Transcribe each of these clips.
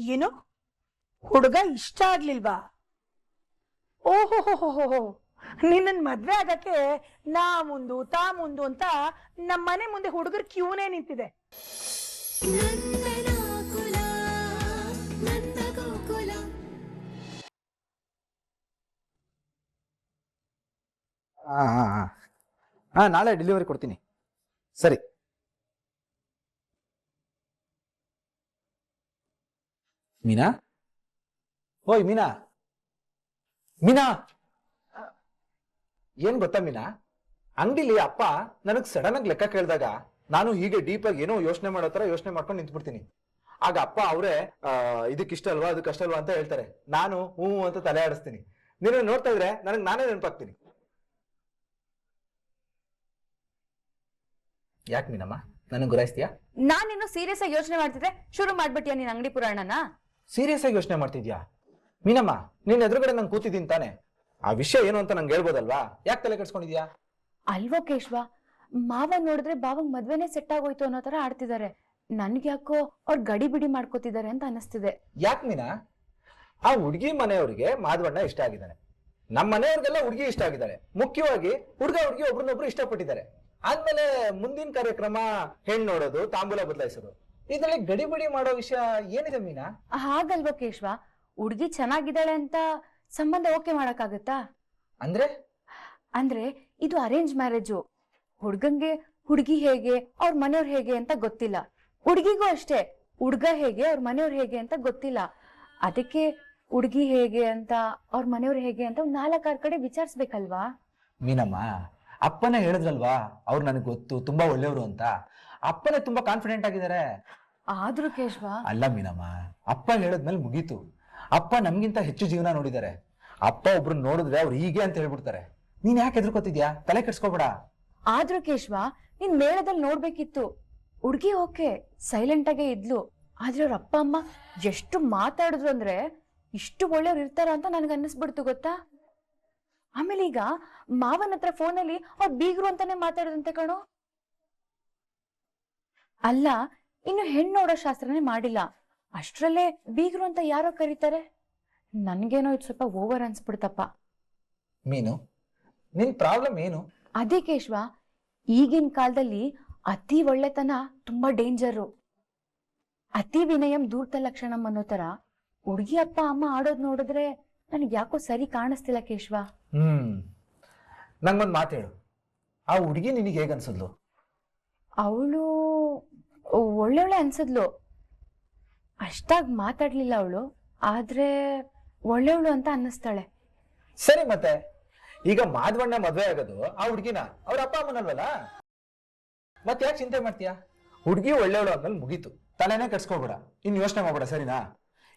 ಏನು ಹುಡುಗ ಇಷ್ಟ ಆಗ್ಲಿಲ್ವಾ? ಓಹೋ, ನಿನ್ನ ಮದ್ವೆ ಆಗಕ್ಕೆ ನಾ ಮುಂದು ತಾ ಮುಂದು ಅಂತ ನಮ್ಮನೆ ಮುಂದೆ ಹುಡುಗರ ಕ್ಯೂನೇ ನಿಂತಿದೆ. ನಾಳೆ ಡೆಲಿವರಿ ಕೊಡ್ತೀನಿ. ಸರಿ. ಮೀನಾ, ಓಯ್ ಮೀನಾ, ಮೀನಾ, ಏನ್ ಗೊತ್ತಾ ಮೀನಾ, ಅಂಗಡಿಲಿ ಅಪ್ಪ ನನಗ್ ಸಡನ್ ಆಗಿ ಲೆಕ್ಕ ಕೇಳಿದಾಗ ನಾನು ಹೀಗೆ ಡೀಪ್ ಆಗಿ ಏನೋ ಯೋಚನೆ ಮಾಡೋ ತರ ಯೋಚನೆ ಮಾಡ್ಕೊಂಡು ನಿಂತ್ಬಿಡ್ತೀನಿ. ಆಗ ಅಪ್ಪ ಅವರೇ ಇದಕ್ಕಿಷ್ಟ ಅಲ್ವಾ ಅದಕ್ಕಷ್ಟಲ್ವಾ ಅಂತ ಹೇಳ್ತಾರೆ. ನಾನು ಹೂ ಅಂತ ತಲೆ ಆಡಿಸ್ತೀನಿ. ನೀನು ನೋಡ್ತಾ ಇದ್ರೆ ನನಗೆ ನಾನೇ ನೆನಪಾಗ್ತೀನಿ. ಯಾಕೆ ಮೀನಮ್ಮ ನನಗೆ ಗುರಾಯಿಸ್ತೀಯಾ? ನಾನಿನ್ನು ಸೀರಿಯಸ್ ಆಗಿ ಯೋಚನೆ ಮಾಡ್ತಿದ್ದೆ, ಶುರು ಮಾಡ್ಬಿಟ್ಟಿಯಾ ನೀನ್ ಅಂಗಡಿ ಪುರಾಣನ? ಸೀರಿಯಸ್ ಆಗಿ ಯೋಚನೆ ಮಾಡ್ತಿದ್ಯಾ ಮೀನಮ್ಮ? ನಿನ್ನ ಎದುರುಗಡೆ ನಂಗೆ ಕೂತಿದ್ದೀನಿ ತಾನೆ, ಆ ವಿಷಯ ಏನು ಅಂತ ನಂಗೆ ಹೇಳ್ಬೋದಲ್ವಾ? ಯಾಕೆ ತಲೆ ಕೆಡ್ಸ್ಕೊಂಡಿದ್ಯಾ? ಅಲ್ವೋ ಕೇಶ್ವ, ಮಾವ ನೋಡಿದ್ರೆ ಬಾವಂಗ್ ಮದ್ವೆನೆ ಸೆಟ್ ಆಗೋಯ್ತು ಅನ್ನೋ ತರ ಆಡ್ತಿದ್ದಾರೆ. ನನ್ಗೆ ಯಾಕೋ ಅವ್ರು ಗಡಿ ಬಿಡಿ ಮಾಡ್ಕೋತಿದ್ದಾರೆ ಅಂತ ಅನಿಸ್ತಿದೆ. ಯಾಕೆ ಮೀನಾ? ಆ ಹುಡುಗಿ ಮನೆಯವ್ರಿಗೆ ಮಾಧವಣ್ಣ ಇಷ್ಟ ಆಗಿದ್ದಾನೆ, ನಮ್ಮ ಮನೆಯವ್ರಿಗೆಲ್ಲ ಹುಡುಗಿ ಇಷ್ಟ ಆಗಿದ್ದಾರೆ. ಮುಖ್ಯವಾಗಿ ಹುಡುಗ ಹುಡುಗಿ ಒಬ್ರನ್ನೊಬ್ರು ಇಷ್ಟಪಟ್ಟಿದ್ದಾರೆ. ಆದ್ಮೇಲೆ ಮುಂದಿನ ಕಾರ್ಯಕ್ರಮ ಹೆಣ್ಣು ನೋಡೋದು, ತಾಂಬೂಲ ಬದಲಾಯಿಸೋದು, ಇದ್ರಲ್ಲಿ ಗಡಿ ಬಿಡಿ ಮಾಡೋ ವಿಷಯ ಏನಿದೆ ಮೀನಾ? ಹಾಗಲ್ವೋ ಕೇಶ್ವ, ಹುಡ್ಗಿ ಚೆನ್ನಾಗಿದ್ದಾಳೆ ಅಂತ ಸಂಬಂಧ ಓಕೆ ಮಾಡಕ್ಕಾಗತ್ತಾ? ಅಂದ್ರೆ ಇದು ಅರೇಂಜ್ ಮ್ಯಾರೇಜು. ಹುಡ್ಗಂಗೆ ಹುಡ್ಗಿ ಹೇಗೆ ಅವ್ರ ಮನೆಯವ್ರು ಹೇಗೆ ಅಂತ ಗೊತ್ತಿಲ್ಲ, ಹುಡ್ಗಿಗೂ ಅಷ್ಟೇ ಹುಡ್ಗ ಹೇಗೆ ಅವ್ರ ಮನೆಯವ್ರು ಹೇಗೆ ಅಂತ ಗೊತ್ತಿಲ್ಲ. ಅದಕ್ಕೆ ಹುಡ್ಗಿ ಹೇಗೆ ಅಂತ ಅವ್ರ ಮನೆಯವ್ರು ಹೇಗೆ ಅಂತ 4-6 ಕಡೆ ವಿಚಾರಿಸ್ಬೇಕಲ್ವಾ? ಮೀನಮ್ಮ, ಅಪ್ಪನೇ ಹೇಳಿದ್ರಲ್ವಾ ಅವ್ರು ನನಗೆ ಗೊತ್ತು, ತುಂಬಾ ಒಳ್ಳೆಯವರು ಅಂತ. ಅಪ್ಪನೇ ತುಂಬಾ ಕಾನ್ಫಿಡೆಂಟ್ ಆಗಿದ್ದಾರೆ. ಆದ್ರೂ ಕೇಶ್ವ, ಅಲ್ಲ ಮೀನಮ್ಮ, ಅಪ್ಪ ಹೇಳಿದ್ಮೇಲೆ ಮುಗೀತು. ಅಪ್ಪ ನಮ್ಗಿಂತ ಹೆಚ್ಚು ಜೀವನ ನೋಡಿದ್ದಾರೆ. ಅಪ್ಪ ಒಬ್ರನ್ನ ನೋಡಿದ್ರೆ ಅವ್ರು ಹೀಗೆ ಅಂತ ಹೇಳ್ಬಿಡ್ತಾರೆ. ನೀನ್ ಯಾಕೆ ಎದುರ್ಕೋತಿದ್ಯಾ? ತಲೆ ಕೆಡ್ಸ್ಕೋಬೇಡ. ಆದ್ರೂ ಕೇಶ್ವ, ನೀನ್ ಮೇಳದಲ್ಲಿ ನೋಡ್ಬೇಕಿತ್ತು. ಹುಡ್ಗಿ ಓಕೆ ಸೈಲೆಂಟ್ ಆಗೇ ಇದ್ಲು, ಆದ್ರೆ ಅವ್ರ ಅಪ್ಪ ಅಮ್ಮ ಎಷ್ಟು ಮಾತಾಡಿದ್ರು ಅಂದ್ರೆ ಇಷ್ಟು ಒಳ್ಳೆಯವ್ರು ಇರ್ತಾರ ಅಂತ ನನ್ಗೆ ಅನ್ನಿಸ್ಬಿಡ್ತು ಗೊತ್ತಾ. ಆಮೇಲೆ ಈಗ ಮಾವನ ಹತ್ರ ಫೋನಲ್ಲಿ ಅವ್ರು ಬೀಗ್ರು ಅಂತಾನೆ ಮಾತಾಡದಂತೆ ಕಣೋ. ಅಲ್ಲ, ಇನ್ನು ಹೆಣ್ಣು ನೋಡೋ ಶಾಸ್ತ್ರನೇ ಮಾಡಿಲ್ಲ, ಅಷ್ಟ್ರಲ್ಲೇ ಬೀಗ್ರು ಅಂತ ಯಾರೋ ಕರೀತಾರೆ. ನನ್ಗೇನೋ ಇದು ಸ್ವಲ್ಪ ಓವರ್ ಅನ್ಸ್ಬಿಡ್ತಪ್ಪ. ಮೀನು, ನಿನ್ ಪ್ರಾಬ್ಲಮ್ ಏನು? ಅದೇ ಕೇಶ್ವ, ಈಗಿನ ಕಾಲದಲ್ಲಿ ಅತಿ ಒಳ್ಳೆತನ ತುಂಬಾ ಡೇಂಜರು. ಅತಿ ವಿನಯಂ ದೂರ್ತ ಲಕ್ಷಣಂ ಅನ್ನೋ ತರ ಹುಡುಗಿ ಅಪ್ಪ ಅಮ್ಮ ಆಡೋದ್ ನೋಡಿದ್ರೆ ನನಗೆ ಯಾಕೋ ಸರಿ ಕಾಣಿಸ್ತಿಲ್ಲ ಕೇಶ್ವ. ನಂಗೊಂದ್ ಮಾತು ಹೇಳು, ಆ ಹುಡುಗಿ ನಿನಗೆ ಹೇಗೆ ಅನ್ಸದ್ಲು? ಅವಳು ಒಳ್ಳೆವಳೆ ಅನ್ಸದ್ಲು, ಅಷ್ಟಾಗಿ ಮಾತಾಡ್ಲಿಲ್ಲ ಅವಳು, ಆದ್ರೆ ಒಳ್ಳೆವಳು ಅಂತ ಅನ್ನಿಸ್ತಾಳೆ. ಸರಿ, ಮತ್ತೆ ಈಗ ಮಾಧವಣ್ಣ ಮದ್ವೆ ಆಗೋದು ಆ ಹುಡುಗಿನ ಅವ್ರ ಅಪ್ಪ ಅಮ್ಮನಲ್ವಲ್ಲ? ಮತ್ತೆ ಯಾಕೆ ಚಿಂತೆ ಮಾಡ್ತೀಯಾ? ಹುಡುಗಿ ಒಳ್ಳೆವಳು ಆದ್ಮೇಲೆ ಮುಗೀತು, ತಲೆನೇ ಕೆಡ್ಸ್ಕೋಬೇಡ, ಇನ್ ಯೋಚನೆ ಮಾಡ್ಬೇಡ, ಸರಿನಾ?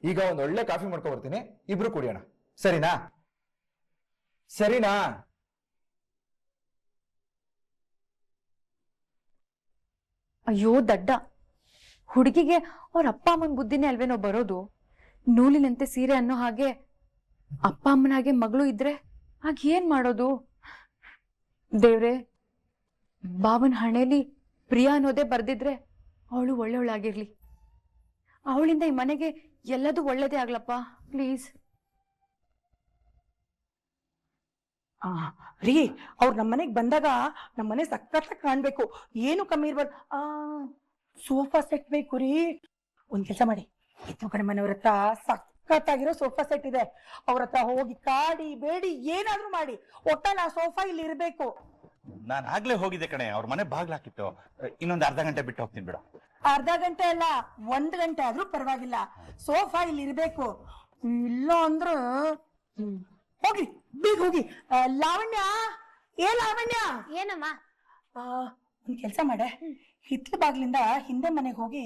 ಈಗ ಒಂದ್ ಒಳ್ಳೆ ಕಾಫಿ ಮಾಡ್ಕೊ ಬರ್ತೀನಿ, ಇಬ್ರು ಕುಡಿಯೋಣ, ಸರಿನಾ? ಸರಿನಾ? ಅಯ್ಯೋ ದಡ್ಡ, ಹುಡುಗಿಗೆ ಅವ್ರ ಅಪ್ಪ ಅಮ್ಮನ ಬುದ್ಧಿನೇ ಅಲ್ವೇನೋ ಬರೋದು. ನೂಲಿನಂತೆ ಸೀರೆ ಅನ್ನೋ ಹಾಗೆ ಅಪ್ಪ ಅಮ್ಮನ ಹಾಗೆ ಮಗಳು ಇದ್ರೆ ಆಗ ಏನ್ ಮಾಡೋದು? ದೇವ್ರೆ, ಬಾವನ್ ಹಣೆಲಿ ಪ್ರಿಯಾ ಅನ್ನೋದೇ ಬರ್ದಿದ್ರೆ ಅವಳು ಒಳ್ಳೆವಳಾಗಿರ್ಲಿ. ಅವಳಿಂದ ಈ ಮನೆಗೆ ಎಲ್ಲದೂ ಒಳ್ಳೇದೇ ಆಗ್ಲಪ್ಪ, ಪ್ಲೀಸ್. ರೀ, ಅವ್ರು ನಮ್ಮನೆಗೆ ಬಂದಾಗ ನಮ್ಮನೆ ಸಖತ್ತಾಗಿ ಕಾಣ್ಬೇಕು, ಏನು ಕಮ್ಮಿ ಇರ್ಬಾರ್ದು. ಸೋಫಾ ಸೆಟ್ ಬೇಕು ರೀ. ಒಂದ್ ಕೆಲಸ ಮಾಡಿ, ಇತ್ತು ಕಡೆ ಮನೆಯವ್ರ ಹತ್ರ ಸಖತ್ತಾಗಿರೋ ಸೋಫಾ ಸೆಟ್ ಇದೆ, ಅವ್ರ ಹತ್ರ ಹೋಗಿ ಕಾಡಿ ಬೇಡಿ ಏನಾದ್ರೂ ಮಾಡಿ ಒಟ್ಟಲ್ಲಿ ಆ ಸೋಫಾ ಇಲ್ಲಿ ಇರ್ಬೇಕು. ನಾನು ಆಗ್ಲೇ ಹೋಗಿದ್ದೆ ಕಣೆ, ಅವ್ರ ಮನೆ ಬಾಗ್ಲ ಹಾಕಿತ್ತು. ಇನ್ನೊಂದು ಅರ್ಧ ಗಂಟೆ ಬಿಟ್ಟು ಹೋಗ್ತೀನಿ ಬಿಡು. ಅರ್ಧ ಗಂಟೆ ಅಲ್ಲ, 1 ಗಂಟೆ ಆದ್ರೂ ಪರವಾಗಿಲ್ಲ, ಸೋಫಾ ಇಲ್ಲಿ ಇರ್ಬೇಕು. ಇಲ್ಲ ಅಂದ್ರೆ ಹೋಗಿ ಬೀಗ ಹೋಗಿ. ಲಾವಣ್ಯ, ಲಾವಣ್ಯ. ಏನಮ್ಮ? ಒಂದ್ ಕೆಲ್ಸ ಮಾಡೆ, ಹಿತ್ಲ ಬಾಗ್ಲಿಂದ ಹಿಂದೆ ಮನೆಗೆ ಹೋಗಿ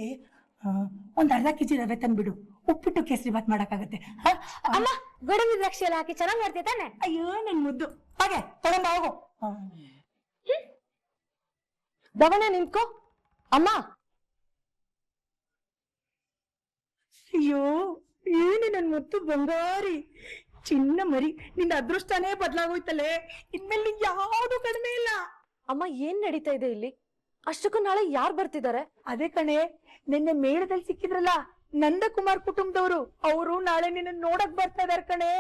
ಒಂದ್ ಅರ್ಧ ಕೆಜಿ ರವೆ ತಂದ್ಬಿಡು, ಉಪ್ಪಿಟ್ಟು ಕೇಸರಿ ಬಾತ್ ಮಾಡಕ್ಕಾಗತ್ತೆ. ಅಮ್ಮ, ಗೋಡಂಬಿ ದ್ರಾಕ್ಷಿ ಎಲ್ಲ ಹಾಕಿ ಚೆನ್ನಾಗಿ ಮಾಡ್ತೀಯ ತಾನೆ? ಅಯ್ಯೋ ನನ್ ಮುದ್ದು, ಹಾಗೆ ತಗೊಂಡ ಹೋಗು. ದವಣ ನಿಂತ್ಕೋ. ಅಮ್ಮ, ಅಯ್ಯೋ ಏನು ನನ್ ಮುತ್ತು ಬಂಗಾರಿ ಚಿನ್ನ ಮರಿ, ನಿನ್ನ ಅದೃಷ್ಟನೇ ಬದಲಾಗೋಯ್ತಲ್ಲೇ, ಇನ್ಮೇಲೆ ನಿಂಗೆ ಯಾವುದು ಕಡಿಮೆ ಇಲ್ಲ. ಅಮ್ಮ, ಏನ್ ನಡೀತಾ ಇದೆ ಇಲ್ಲಿ? ಅಷ್ಟಕ್ಕೂ ನಾಳೆ ಯಾರು ಬರ್ತಿದ್ದಾರೆ? ಅದೇ ಕಣೆ, ನಿನ್ನೆ ಮೇಳದಲ್ಲಿ ಸಿಕ್ಕಿದ್ರಲ್ಲ ನಂದಕುಮಾರ್ ಕುಟುಂಬದವರು. ಅವರು ನಾಳೆ ನಿನ್ನ ನೋಡಕ್ ಬರ್ತಾ ಇದಾರೆ ಕಣೆ.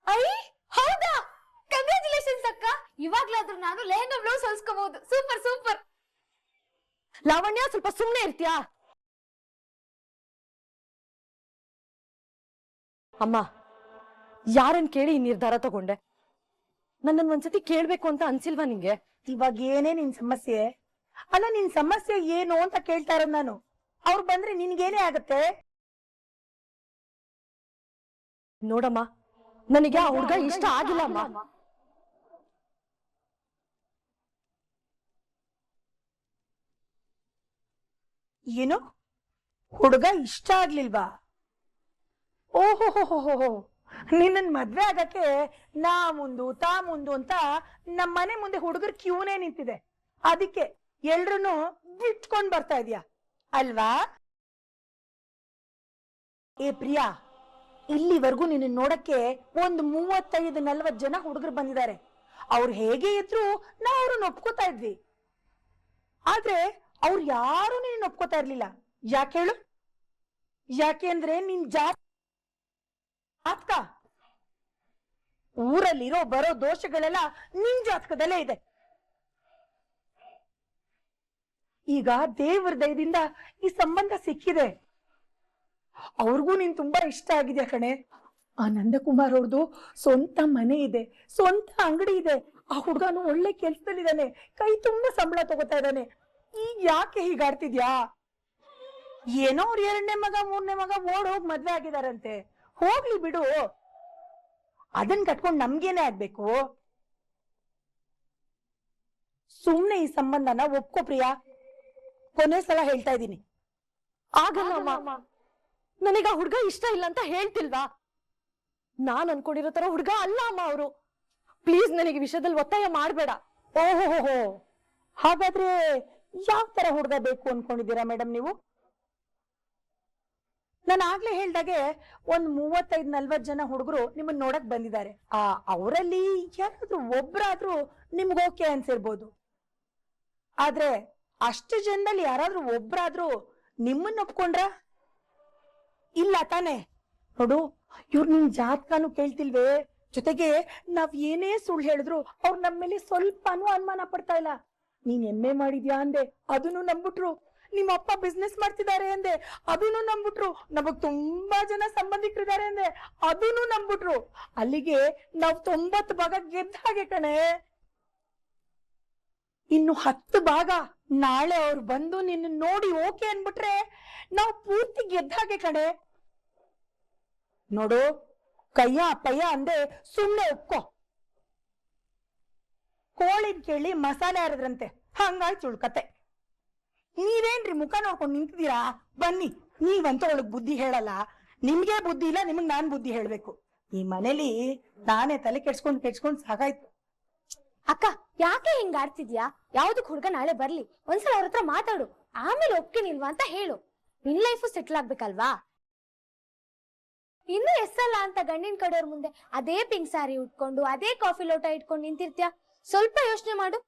ಐ ಹೌದಾ? ಕಂಗ್ರಾಚುಲೇಷನ್ಸ್ ಅಕ್ಕ. ಇವಾಗ್ಲಾದ್ರೂ ನಾನು ಲೆಹಂಗಾ ಬ್ಲೌಸ್ ಹೊಲ್ಸ್ಕೋಬಹುದು. Super super. ಲಾವಣ್ಯ, ಸ್ವಲ್ಪ ಸುಮ್ನೆ ಇರ್ತೀಯಾ? ಅಮ್ಮ, ಯಾರನ್ ಕೇಳಿ ಈ ನಿರ್ಧಾರ ತಗೊಂಡೆ? ನನ್ನನ್ ಒಂದ್ಸತಿ ಕೇಳ್ಬೇಕು ಅಂತ ಅನ್ಸಿಲ್ವಾ ನಿಂಗೆ? ಇವಾಗ ಏನೇ ನಿನ್ ಸಮಸ್ಯೆ? ಅಲ್ಲ, ನಿನ್ ಸಮಸ್ಯೆ ಏನು ಅಂತ ಕೇಳ್ತಾ ಇರೋದ್ ನಾನು. ಅವ್ರು ಬಂದ್ರೆ ನಿನ್ಗೇನೇ ಆಗತ್ತೆ? ನೋಡಮ್ಮ, ನನಗೆ ಆ ಹುಡ್ಗ ಇಷ್ಟ ಆಗಿಲ್ಲ ಅಮ್ಮ. ಏನು, ಹುಡುಗ ಇಷ್ಟ ಆಗ್ಲಿಲ್ವಾ? ಓಹೋ, ನಿನ್ನನ್ ಮದ್ವೆ ಆಗಕ್ಕೆ ನಾ ಮುಂದು ತಾ ಮುಂದು ಅಂತ ನಮ್ಮನೆ ಮುಂದೆ ಹುಡುಗರ ಕ್ಯೂನೇ ನಿಂತಿದೆ. ಅದಕ್ಕೆ ಎಲ್ರು ಬಿಟ್ಕೊಂಡ್ ಬರ್ತಾ ಇದೀಯ ಅಲ್ವಾ? ಏ ಪ್ರಿಯಾ, ಇಲ್ಲಿವರೆಗೂ ನಿನ್ನ ನೋಡಕ್ಕೆ ಒಂದು 35-40 ಜನ ಹುಡುಗರು ಬಂದಿದ್ದಾರೆ. ಅವ್ರು ಹೇಗೆ ಇದ್ರು ನಾವು ಅವ್ರನ್ನ ಒಪ್ಕೋತಾ ಇದ್ವಿ. ಆದ್ರೆ ಅವ್ರು ಯಾರು ನೀನ್ ಒಪ್ಕೋತಾ ಇರ್ಲಿಲ್ಲ. ಯಾಕೆ ಹೇಳು? ಯಾಕೆ ಅಂದ್ರೆ ನಿನ್ ಜಾತಕ ಊರಲ್ಲಿರೋ ಬರೋ ದೋಷಗಳೆಲ್ಲ ನಿನ್ ಜಾತಕದಲ್ಲೇ ಇದೆ. ಈಗ ದೇವ್ರ ದಯದಿಂದ ಈ ಸಂಬಂಧ ಸಿಕ್ಕಿದೆ. ಅವ್ರಿಗೂ ನೀನ್ ತುಂಬಾ ಇಷ್ಟ ಆಗಿದೆ ಕಣೆ. ಆ ನಂದಕುಮಾರ್ ಅವ್ರದ್ದು ಸ್ವಂತ ಮನೆ ಇದೆ, ಸ್ವಂತ ಅಂಗಡಿ ಇದೆ. ಆ ಹುಡುಗನು ಒಳ್ಳೆ ಕೆಲ್ಸದಲ್ಲಿದ್ದಾನೆ, ಕೈ ತುಂಬಾ ಸಂಬಳ ತಗೋತಾ ಇದ್ದಾನೆ. ಈಗ ಯಾಕೆ ಹೀಗಾಡ್ತಿದ್ಯಾ? ಏನೋ ಅವ್ರ 2ನೇ ಮಗ 3ನೇ ಮಗ ಓಡ್ ಹೋಗ್ ಮದ್ವೆ ಆಗಿದಾರಂತೆ. ಹೋಗ್ಲಿ ಬಿಡು, ಅದನ್ ಕಟ್ಕೊಂಡ್ ನಮ್ಗೇನೆ ಆಗ್ಬೇಕು? ಸುಮ್ನೆ ಈ ಸಂಬಂಧನ ಒಪ್ಕೋ ಪ್ರಿಯಾ. ಕೊನೆ ಸಲ ಹೇಳ್ತಾ ಇದ್ದೀನಿ. ಆಗಲ್ಲ ಅಮ್ಮ, ನನಗ ಹುಡ್ಗ ಇಷ್ಟ ಇಲ್ಲ ಅಂತ ಹೇಳ್ತಿಲ್ವಾ? ನಾನ್ ಅನ್ಕೊಂಡಿರೋ ತರ ಹುಡ್ಗ ಅಲ್ಲ ಅಮ್ಮ ಅವರು. ಪ್ಲೀಸ್ ನನಗೆ ವಿಷಯದಲ್ಲಿ ಒತ್ತಾಯ ಮಾಡ್ಬೇಡ. ಓಹೋ, ಹಾಗಾದ್ರೆ ಯಾವ ತರ ಹುಡುಗ ಬೇಕು ಅನ್ಕೊಂಡಿದ್ದೀರಾ ಮೇಡಮ್ ನೀವು? ನಾನು ಆಗ್ಲೇ ಹೇಳ್ದಾಗೆ ಒಂದ್ 35-40 ಜನ ಹುಡುಗರು ನಿಮ್ಮನ್ನ ನೋಡಕ್ ಬಂದಿದ್ದಾರೆ. ಅವರಲ್ಲಿ ಯಾರಾದ್ರೂ ಒಬ್ರಾದ್ರೂ ನಿಮ್ಗೆ ಓಕೆ ಅನ್ಸಿರ್ಬೋದು. ಆದ್ರೆ ಅಷ್ಟು ಜನದಲ್ಲಿ ಯಾರಾದ್ರೂ ಒಬ್ರಾದ್ರೂ ನಿಮ್ಮನ್ನ ಒಪ್ಕೊಂಡ್ರ? ಇಲ್ಲ ತಾನೆ? ನೋಡು, ಇವ್ರು ನಿನ್ ಜಾತಕನು ಕೇಳ್ತಿಲ್ವೇ, ಜೊತೆಗೆ ನಾವ್ ಏನೇ ಸುಳ್ಳು ಹೇಳಿದ್ರು ಅವ್ರು ನಮ್ಮ ಮೇಲೆ ಸ್ವಲ್ಪನೂ ಅನುಮಾನ ಪಡ್ತಾ ಇಲ್ಲ. ನೀನ್ MA ಮಾಡಿದ್ಯಾ ಅಂದೆ, ಅದನ್ನು ನಂಬಿಟ್ರು. ನಿಮ್ಮ ಅಪ್ಪ ಬಿಸ್ನೆಸ್ ಮಾಡ್ತಿದ್ದಾರೆ ಅಂದೆ, ಅದನ್ನು ನಂಬಿಟ್ರು. ನಮಗ್ ತುಂಬಾ ಜನ ಸಂಬಂಧಿಕರಿದ್ದಾರೆ ಅಂದೆ, ಅದನ್ನು ನಂಬಿಟ್ರು. ಅಲ್ಲಿಗೆ ನಾವ್ 90 ಭಾಗ ಗೆದ್ದ ಹಾಗೆ ಕಣೆ. ಇನ್ನು 10 ಭಾಗ ನಾಳೆ ಅವ್ರು ಬಂದು ನಿನ್ನ ನೋಡಿ ಓಕೆ ಅನ್ಬಿಟ್ರೆ ನಾವು ಪೂರ್ತಿ ಗೆದ್ದ ಹಾಗೆ ಕಣೆ. ನೋಡು, ಕಯ್ಯ ಪಯ್ಯ ಅಂದೆ ಸುಮ್ನೆ ಒಪ್ಕೋ. ಕೋಳಿನ್ ಕೇಳಿ ಮಸಾಲೆ ಹರಿದ್ರಂತೆ, ಹಂಗಾಗಿ ಚುಳ್ಕತೆ. ನೀವೇನ್ರಿ ಮುಖ ನೋಡ್ಕೊಂಡು ನಿಂತಿದ್ದೀರಾ? ಬನ್ನಿ, ನೀವಂತೂ ಅವಳಿಗೆ ಬುದ್ಧಿ ಹೇಳಲ್ಲ. ನಿಮ್ಗೆ ಬುದ್ಧಿ ಇಲ್ಲ, ನಿಮಗ್ ನಾನ್ ಬುದ್ಧಿ ಹೇಳ್ಬೇಕು. ಈ ಮನೇಲಿ ನಾನೇ ತಲೆ ಕೆಡ್ಸ್ಕೊಂಡ್ ಸಾಕಾಯ್ತು. ಅಕ್ಕ, ಯಾಕೆ ಹಿಂಗ ಆಡ್ತಿದ್ಯಾ? ಯಾವ್ದಕ್ ಹುಡ್ಗ ನಾಳೆ ಬರ್ಲಿ, ಒಂದ್ಸಲ ಅವ್ರ ಹತ್ರ ಮಾತಾಡು, ಆಮೇಲೆ ಒಪ್ಕೇನಿಲ್ವಾ ಅಂತ ಹೇಳು. ನಿನ್ ಲೈಫು ಸೆಟ್ಲ್ ಆಗ್ಬೇಕಲ್ವಾ? ಇನ್ನು ಎಷ್ಟಲ್ಲ ಅಂತ ಗಂಡಿನ ಕಡೆಯವ್ರ ಮುಂದೆ ಅದೇ ಪಿಂಕ್ ಸಾರಿ ಉಟ್ಕೊಂಡು ಅದೇ ಕಾಫಿ ಲೋಟ ಇಟ್ಕೊಂಡು ನಿಂತಿರ್ತ್ಯಾ? ಸ್ವಲ್ಪ ಯೋಚನೆ ಮಾಡು.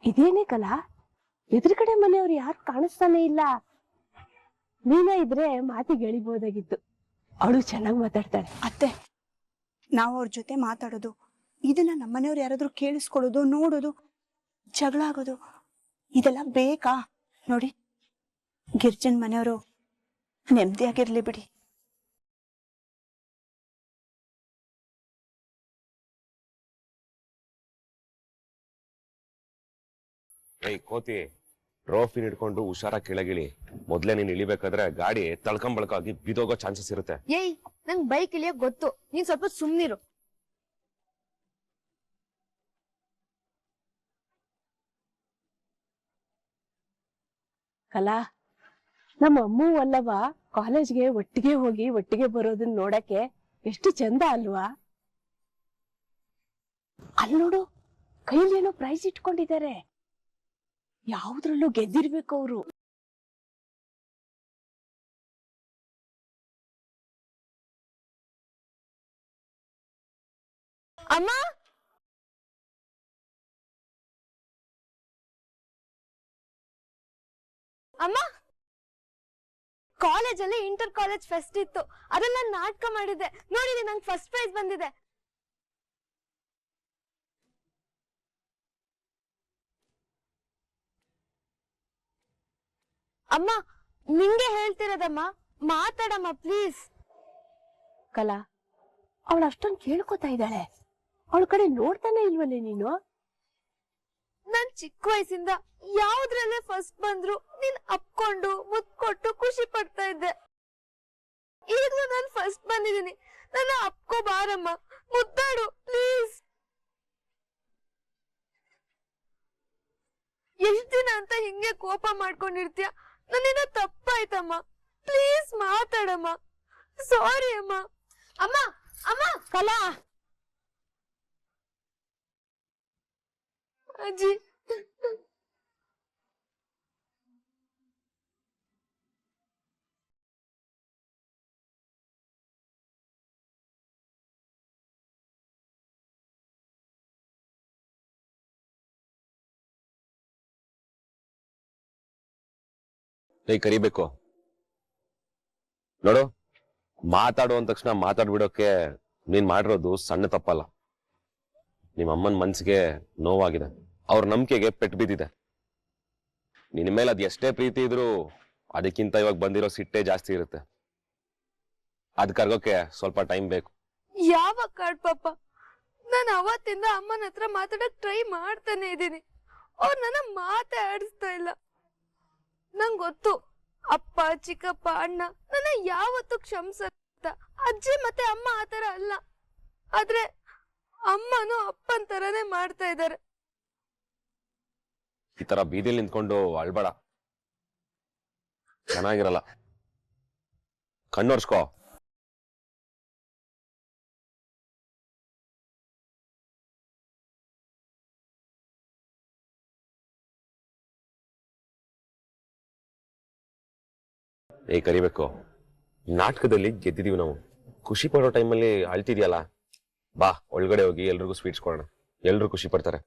ಇದೇನೇ ಕಲಾ, ಎದುರುಗಡೆ ಮನೆಯವ್ರು ಯಾರು ಕಾಣಿಸ್ತಾನೆ ಇಲ್ಲ. ನೀನೇ ಇದ್ರೆ ಮಾತಿಗೆ ಎಳಿಬೋದಾಗಿತ್ತು. ಅವಳು ಚೆನ್ನಾಗಿ ಮಾತಾಡ್ತಾಳೆ. ಅತ್ತೆ, ನಾವು ಅವ್ರ ಜೊತೆ ಮಾತಾಡೋದು, ಇದನ್ನ ನಮ್ಮನೆಯವ್ರು ಯಾರಾದ್ರೂ ಕೇಳಿಸ್ಕೊಳ್ಳೋದು, ನೋಡೋದು, ಜಗಳ ಆಗೋದು, ಇದೆಲ್ಲ ಬೇಕಾ? ನೋಡಿ, ಗಿರ್ಜನ್ ಮನೆಯವರು ನೆಮ್ಮದಿಯಾಗಿರ್ಲಿ ಬಿಡಿ. ಏಯ್ ಕೋತಿ, ಟ್ರೋಫಿ ಹಿಡ್ಕೊಂಡು ಹುಷಾರ ಕೆಳಗಿಳಿ. ಮೊದ್ಲೇ ನೀನ್ ಇಳಿಬೇಕಾದ್ರೆ ಗಾಡಿ ತಳ್ಕೊಂಬಳಕಾಗಿ ಬಿದೋಗೋ ಚಾನ್ಸಸ್ ಇರುತ್ತೆ. ಏಯ್, ನಂಗ್ ಬೈಕ್ ಇಳಿಯಕ್ ಗೊತ್ತು, ನೀನ್ ಸ್ವಲ್ಪ ಸುಮ್ನಿರು. ಕಲಾ, ನಮ್ಮ ಅಮ್ಮೂ ಅಲ್ಲವ ಕಾಲೇಜ್ಗೆ ಒಟ್ಟಿಗೆ ಹೋಗಿ ಒಟ್ಟಿಗೆ ಬರೋದನ್ನ ನೋಡಕ್ಕೆ ಎಷ್ಟು ಚಂದ ಅಲ್ವಾ? ಅಲ್ಲಿ ನೋಡು, ಕೈಲೇನೋ ಪ್ರೈಸ್ ಇಟ್ಕೊಂಡಿದ್ದಾರೆ. ಯಾವ್ದ್ರಲ್ಲೂ ಗೆದ್ದಿರ್ಬೇಕು ಅವರು. ಅಮ್ಮ ಅಮ್ಮ ಕಾಲೇಜಲ್ಲಿ ಇಂಟರ್ ಕಾಲೇಜ್ ಫೆಸ್ಟ್ ಇತ್ತು, ಅದ್ರಲ್ಲಿ ನಾನು ನಾಟಕ ಮಾಡಿದ್ದೆ. ನೋಡಿದೆ, ನಂಗೆ ಫಸ್ಟ್ ಪ್ರೈಸ್ ಬಂದಿದೆ. ಅಮ್ಮ ನಿಂಗೆ ಹೇಳ್ತಿರೋದಮ್ಮ, ಮಾತಾಡಮ್ಮ ಪ್ಲೀಸ್. ಕಲಾ, ಅವಳು ಅಷ್ಟೊಂದು ಕೇಳ್ಕೊತಾ ಇದ್ದಾಳೆ, ಅವಳ ಕಡೆ ನೋಡ್ತಾನೆ ಇಲ್ವಲ್ಲೇ ನೀನು? ನಾನ್ ಚಿಕ್ಕ ವಯಸ್ಸಿಂದ ಯಾವ್ದ್ರಲ್ಲೇ ಫಸ್ಟ್ ಬಂದ್ರು ನೀನ್ ಅಪ್ಕೊಂಡು ಮುತ್ಕೊಟ್ಟು ಖುಷಿ ಪಡ್ತಾ ಇದ್ದೆ. ಈಗ್ಲೂ ನಾನ್ ಫಸ್ಟ್ ಬಂದಿದ್ದೀನಿ, ನನ್ನ ಅಪ್ಕೋ ಬಾರಮ್ಮ, ಮುದ್ದಾಡು ಪ್ಲೀಸ್. ಎಷ್ಟ್ ದಿನ ಅಂತ ಹಿಂಗೆ ಕೋಪ ಮಾಡ್ಕೊಂಡಿರ್ತೀಯ? ನನ್ನಿಂದ ತಪ್ಪಾಯ್ತಮ್ಮ, ಪ್ಲೀಸ್ ಮಾತಾಡಮ್ಮ. ಸಾರಿ ಅಮ್ಮ. ಅಮ್ಮ ಅಮ್ಮ ಕಲಾ, ಅಜ್ಜಿ ಕರಿಬೇಕು ನೋಡು. ಮಾತಾಡು ಅಂದ ತಕ್ಷಣ ಮಾತಾಡ್ಬಿಡೋಕೆ ನೀನ್ ಮಾಡಿರೋದು ಸಣ್ಣ ತಪ್ಪಲ್ಲ. ನಿಮ್ಮ ಅಮ್ಮನ ಮನ್ಸಿಗೆ ನೋವಾಗಿದೆ, ಅವ್ರ ನಂಬಿಕೆಗೆ ಪೆಟ್ಟು ಬಿದ್ದಿದೆ. ನಿನ್ ಮೇಲೆ ಅದ್ ಎಷ್ಟೇ ಪ್ರೀತಿ ಇದ್ರು ಅದಕ್ಕಿಂತ ಇವಾಗ ಬಂದಿರೋ ಸಿಟ್ಟೆ ಜಾಸ್ತಿ ಇರುತ್ತೆ. ಅದ್ ಕರ್ಗೋಕೆ ಸ್ವಲ್ಪ ಟೈಮ್ ಬೇಕು. ಯಾವಾಗ ಕಾಡ್ ಪಾಪ, ನಾನು ಅವತ್ತಿಂದ ಅಮ್ಮನ ಹತ್ರ ಮಾತಾಡಕ್ ಟ್ರೈ ಮಾಡ್ತಾನೆ ಇದ್ದೀನಿ, ಅವ್ರು ನನ್ನ ಮಾತೇ ಆಡಿಸ್ತಾ ಇಲ್ಲ. ನಂಗ್ ಗೊತ್ತು ಅಪ್ಪ ಚಿಕ್ಕಪ್ಪ ಅಣ್ಣ ನನ್ನ ಯಾವತ್ತೂ ಕ್ಷಮಿಸತ್ತ. ಅಜ್ಜಿ ಮತ್ತೆ ಅಮ್ಮ ಆತರ ಅಲ್ಲ, ಆದ್ರೆ ಅಮ್ಮನೂ ಅಪ್ಪನ್ ತರನೇ ಮಾಡ್ತಾ ಇದ್ದಾರೆ. ಈ ತರ ಬೀದಿಲಿ ನಿಂತ್ಕೊಂಡು ಅಳ್ಬೇಡ, ಚೆನ್ನಾಗಿರಲ್ಲ. ಕಣ್ಣೋರ್ಸ್ಕೋ. ಕರಿಬೇಕು, ನಾಟಕದಲ್ಲಿ ಗೆದ್ದಿದೀವಿ ನಾವು. ಖುಷಿ ಪಡೋ ಟೈಮಲ್ಲಿ ಅಳ್ತಿದ್ಯಲ್ಲ, ಬಾ ಒಳಗಡೆ ಹೋಗಿ ಎಲ್ರಿಗೂ ಸ್ವೀಟ್ಸ್ ಕೊಡೋಣ, ಎಲ್ರು ಖುಷಿ ಪಡ್ತಾರೆ.